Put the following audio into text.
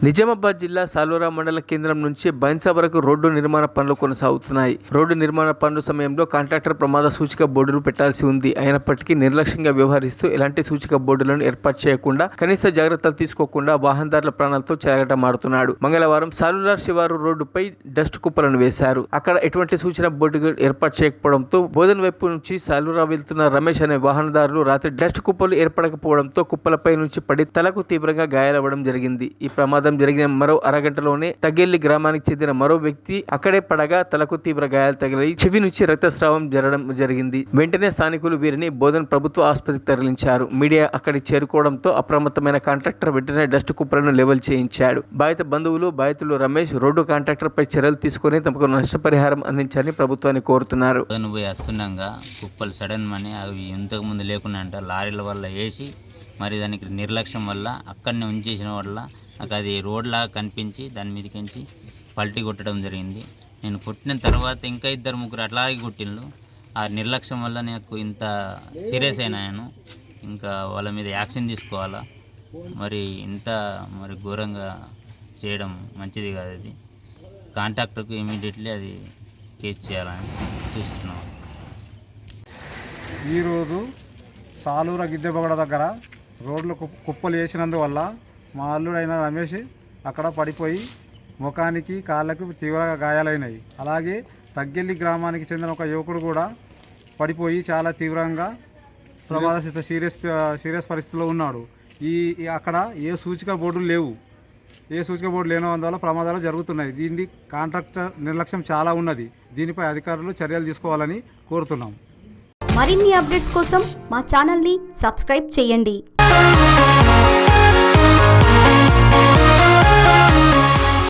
నిజామాబాద్ జిల్లా సాలూరా మండల కేంద్రం నుంచి బైన్సా వరకు రోడ్డు నిర్మాణ పనులు కొనసాగుతున్నాయి. రోడ్డు నిర్మాణ పనుల సమయంలో కాంట్రాక్టర్ ప్రమాద సూచిక బోర్డులు పెట్టాల్సి ఉంది. అయినప్పటికీ నిర్లక్ష్యంగా వ్యవహరిస్తూ ఎలాంటి సూచిక బోర్డులను ఏర్పాటు చేయకుండా, కనీస జాగ్రత్తలు తీసుకోకుండా వాహనదారుల ప్రాణాలతో చెలగాటమాడుతున్నాడు. మంగళవారం సాలూరా శివారు రోడ్డుపై డస్ట్ కుప్పలను వేశారు. అక్కడ ఎటువంటి సూచన బోర్డు ఏర్పాటు చేయకపోవడంతో బోధన్ వైపు నుంచి సాలూరా వెళ్తున్న రమేష్ అనే వాహనదారులు రాత్రి డస్ట్ కుప్పలు ఏర్పడకపోవడంతో కుప్పలపై నుంచి పడి తలకు తీవ్రంగా గాయాలవ్వడం జరిగింది. ఈ ప్రమాదం జరిగిన మరో అరగంటలోనే తగ్గెల్లి గ్రామానికి చెందిన మరో వ్యక్తి అక్కడే పడగా తలకు తీవ్ర గాయాలు తగిలి చెవి నుంచి రక్తస్రావం జరగడం జరిగింది. వెంటనే స్థానికులు వీరిని బోధన్ ప్రభుత్వ ఆసుపత్రికి తరలించారు. మీడియా అక్కడికి చేరుకోవడంతో అప్రమత్తమైన కాంట్రాక్టర్ వెంటనే డస్ట్ కుప్పలను లెవెల్ చేయించాడు. బాధిత బంధువులు బాధితులు రమేష్ రోడ్డు కాంట్రాక్టర్ పై చర్యలు తీసుకుని తమకు నష్టపరిహారం అందించాలని ప్రభుత్వాన్ని కోరుతున్నారు. కుప్పలు సడన్ మనీ అవి ఇంతకు ముందు లేకుండా లారీల వల్ల వేసి మరి దానికి నిర్లక్ష్యం వల్ల అక్కడనే ఉంచేసిన వల్ల నాకు అది రోడ్లాగా కనిపించి దాని మీదకించి పల్టీ కొట్టడం జరిగింది. నేను కొట్టిన తర్వాత ఇంకా 2-3 అట్లాగే కొట్టిండ్రు. ఆ నిర్లక్ష్యం వల్ల నాకు ఇంత సీరియస్ అయినాను. ఇంకా వాళ్ళ మీద యాక్షన్ తీసుకోవాలా. మరి ఇంత ఘోరంగా చేయడం మంచిది కాదు. అది కాంట్రాక్టర్కు ఇమీడియట్లీ అది కేసు చేయాలని చూస్తున్నాం. ఈరోజు సాలూరా గిద్దెబగడ దగ్గర రోడ్లు కుప్పలు వేసినందువల్ల మా అల్లుడైన రమేష్ అక్కడ పడిపోయి ముఖానికి కాళ్ళకు తీవ్రంగా గాయాలైనాయి. అలాగే తగ్గెల్లి గ్రామానికి చెందిన ఒక యువకుడు కూడా పడిపోయి చాలా తీవ్రంగా ప్రమాదస్థితి సీరియస్ పరిస్థితిలో ఉన్నాడు. అక్కడ ఏ సూచిక బోర్డులు లేవు. ఏ సూచిక బోర్డు లేనందువల్ల ప్రమాదాలు జరుగుతున్నాయి. దీన్ని కాంట్రాక్టర్ నిర్లక్ష్యం చాలా ఉన్నది. దీనిపై అధికారులు చర్యలు తీసుకోవాలని కోరుతున్నాం. మరిన్ని అప్డేట్స్ కోసం మా ఛానల్ని సబ్స్క్రైబ్ చేయండి.